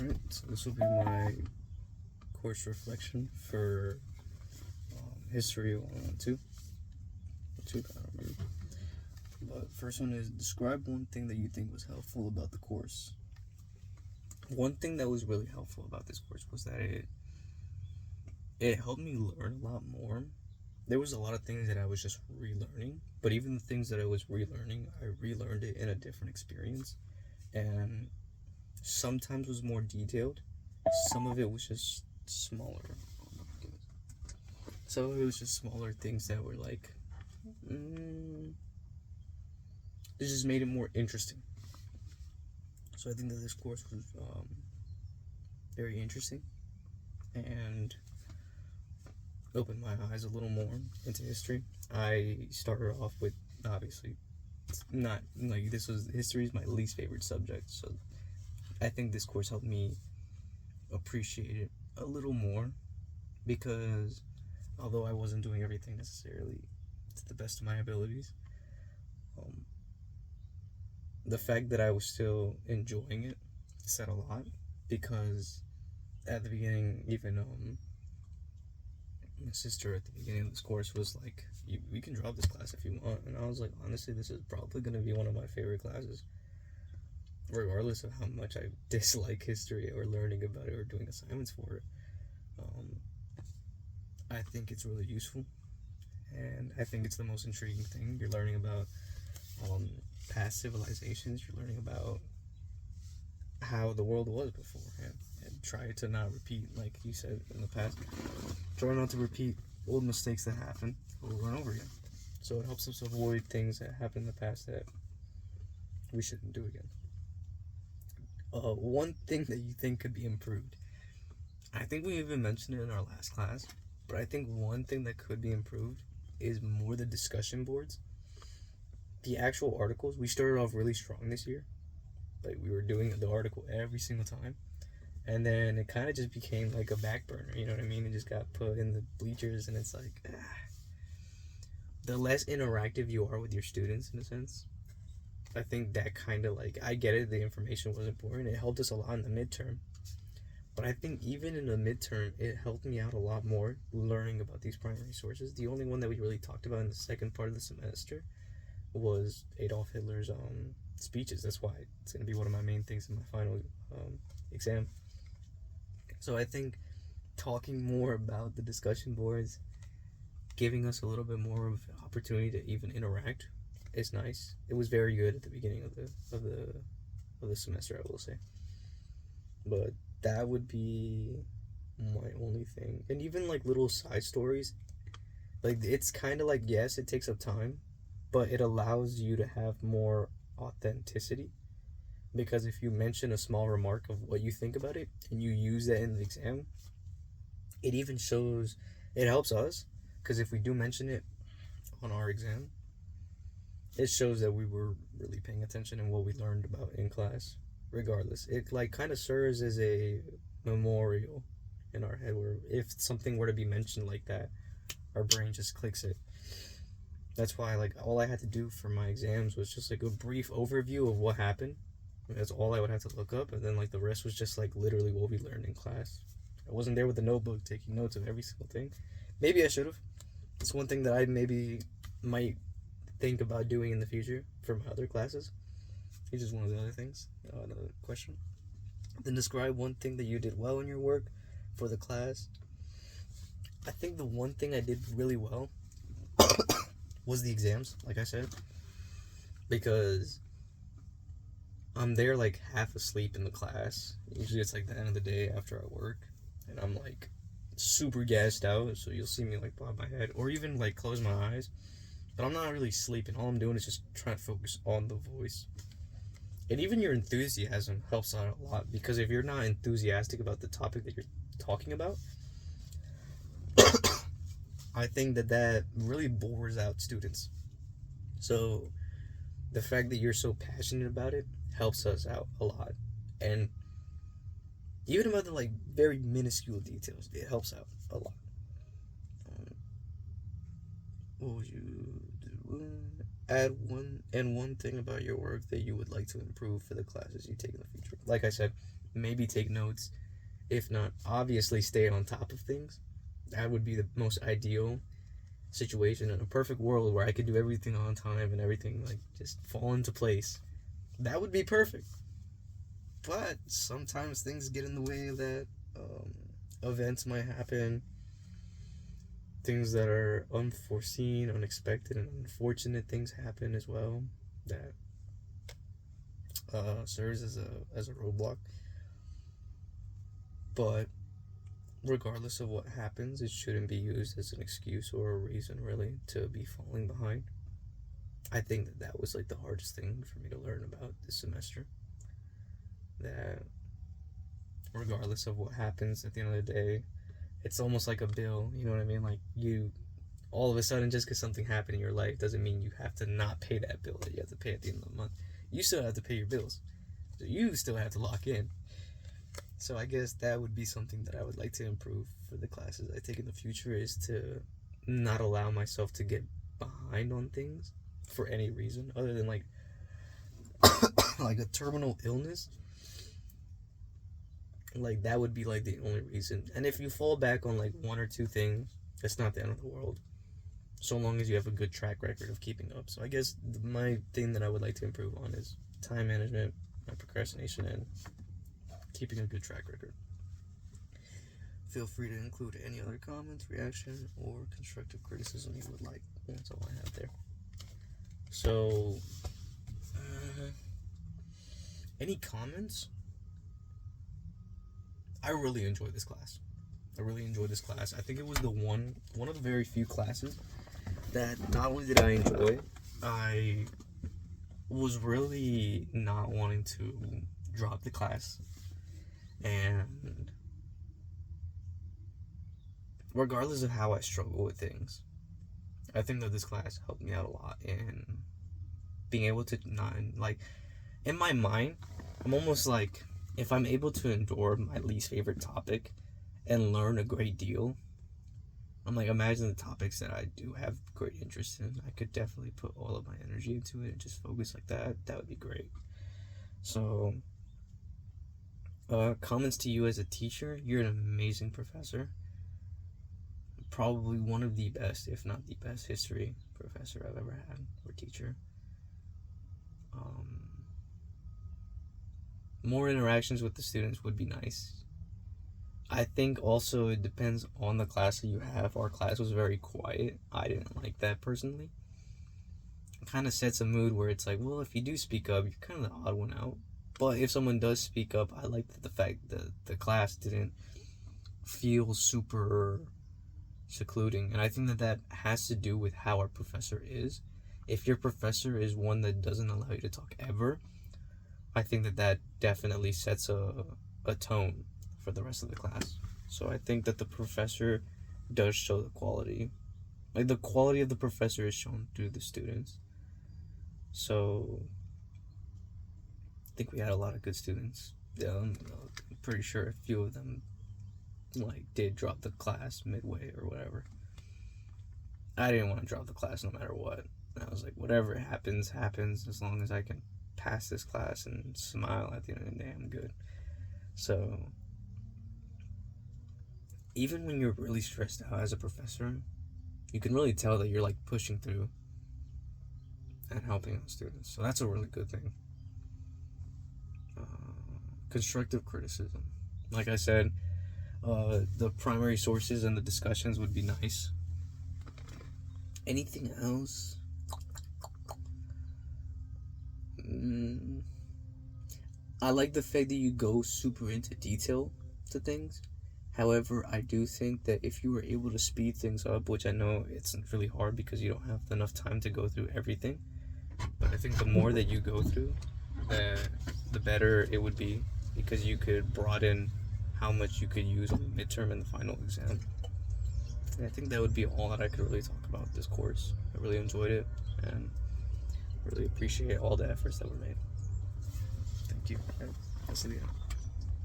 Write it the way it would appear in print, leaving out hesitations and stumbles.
Alright, so this will be my course reflection for History 112. Two, I don't remember. But first one is describe one thing that you think was helpful about the course. One thing that was really helpful about this course was that it helped me learn a lot more. There was a lot of things that I was just relearning, but even the things that I was relearning, I relearned it in a different experience, and sometimes was more detailed. Some of it was just smaller. Some of it was just smaller things that were like, it just made it more interesting. So I think that this course was very interesting and opened my eyes a little more into history. I started off with, obviously, not like history is my least favorite subject, so I think this course helped me appreciate it a little more, because although I wasn't doing everything necessarily to the best of my abilities, the fact that I was still enjoying it said a lot, because at the beginning, even my sister at the beginning of this course was like, we can drop this class if you want, and I was like, honestly, this is probably going to be one of my favorite classes, regardless of how much I dislike history or learning about it or doing assignments for it. I think it's really useful, and I think it's the most intriguing thing. You're learning about past civilizations. You're learning about how the world was before, and try to not repeat, like you said in the past. Try not to repeat old mistakes that happened over and over again. So it helps us avoid things that happened in the past that we shouldn't do again. One thing that you think could be improved. I think we even mentioned it in our last class, but I think one thing that could be improved is more the discussion boards. The actual articles, we started off really strong this year. Like, we were doing the article every single time. And then it kind of just became like a back burner, you know what I mean? It just got put in the bleachers, and it's like, the less interactive you are with your students, in a sense, I think that kind of like, I get it, the information was important. It helped us a lot in the midterm. But I think even in the midterm, it helped me out a lot more learning about these primary sources. The only one that we really talked about in the second part of the semester was Adolf Hitler's speeches. That's why it's going to be one of my main things in my final exam. So I think talking more about the discussion boards, giving us a little bit more of an opportunity to even interact, is nice. It was very good at the beginning of the semester, I will say. But that would be my only thing. And even like little side stories, like, it's kind of like, yes, it takes up time, but it allows you to have more authenticity, because if you mention a small remark of what you think about it and you use that in the exam, it even shows, it helps us, because if we do mention it on our exam, it shows that we were really paying attention and what we learned about in class. Regardless, it like kind of serves as a memorial in our head, where if something were to be mentioned like that, our brain just clicks it. That's why, like, all I had to do for my exams was just like a brief overview of what happened. That's all I would have to look up, and then like the rest was just like literally what we learned in class. I wasn't there with the notebook taking notes of every single thing. Maybe I should have. It's one thing that I maybe might think about doing in the future for my other classes. It's just one of the other things. Another question. Then describe one thing that you did well in your work for the class. I think the one thing I did really well was the exams, like I said, because I'm there like half asleep in the class. Usually it's like the end of the day after I work, and I'm like super gassed out, so you'll see me like bob my head or even like close my eyes, but I'm not really sleeping. All I'm doing is just trying to focus on the voice. And even your enthusiasm helps out a lot, because if you're not enthusiastic about the topic that you're talking about, I think that really bores out students. So the fact that you're so passionate about it helps us out a lot. And even about the like very minuscule details, it helps out a lot. What would you do? Add one thing about your work that you would like to improve for the classes you take in the future. Like I said, maybe take notes. If not, obviously stay on top of things. That would be the most ideal situation in a perfect world where I could do everything on time and everything like just fall into place. That would be perfect. But sometimes things get in the way of that. Events might happen. Things that are unforeseen, unexpected, and unfortunate things happen as well that serves as a roadblock. But regardless of what happens, it shouldn't be used as an excuse or a reason really to be falling behind. I think that was like the hardest thing for me to learn about this semester. That regardless of what happens at the end of the day, it's almost like a bill, you know what I mean? Like you, all of a sudden, just because something happened in your life doesn't mean you have to not pay that bill that you have to pay at the end of the month. You still have to pay your bills. So you still have to lock in. So I guess that would be something that I would like to improve for the classes I take in the future, is to not allow myself to get behind on things for any reason other than like like a terminal illness. Like that would be like the only reason. And if you fall back on like one or two things, it's not the end of the world, so long as you have a good track record of keeping up. So I guess my thing that I would like to improve on is time management, my procrastination, and keeping a good track record. Feel free to include any other comments, reaction, or constructive criticism you would like. That's all I have there. So, any comments? I really enjoyed this class. I think it was one of the very few classes that not only did I enjoy, I was really not wanting to drop the class. And regardless of how I struggle with things, I think that this class helped me out a lot in being able to not, like, in my mind, I'm almost like, if I'm able to endure my least favorite topic and learn a great deal, I'm like, imagine the topics that I do have great interest in. I could definitely put all of my energy into it and just focus like that. That would be great. So, comments to you as a teacher. You're an amazing professor. Probably one of the best, if not the best, history professor I've ever had, or teacher. More interactions with the students would be nice. I think also it depends on the class that you have. Our class was very quiet. I didn't like that personally. It kind of sets a mood where it's like, well, if you do speak up, you're kind of the odd one out. But if someone does speak up, I like the fact that the class didn't feel super secluding. And I think that has to do with how our professor is. If your professor is one that doesn't allow you to talk ever, I think that definitely sets a tone for the rest of the class. So I think that the professor does show the quality. Like, the quality of the professor is shown through the students. So I think we had a lot of good students. I'm pretty sure a few of them like did drop the class midway or whatever. I didn't want to drop the class no matter what. I was like, whatever happens, as long as I can pass this class and smile at the end of the day, I'm good. So even when you're really stressed out as a professor, you can really tell that you're like pushing through and helping out students. So that's a really good thing. Constructive criticism. Like I said, the primary sources and the discussions would be nice. Anything else? I like the fact that you go super into detail to things. However, I do think that if you were able to speed things up, which I know it's really hard because you don't have enough time to go through everything, but I think the more that you go through, the better it would be, because you could broaden how much you could use on the midterm and the final exam. And I think that would be all that I could really talk about this course. I really enjoyed it and really appreciate all the efforts that were made. Thank you. I'll see you.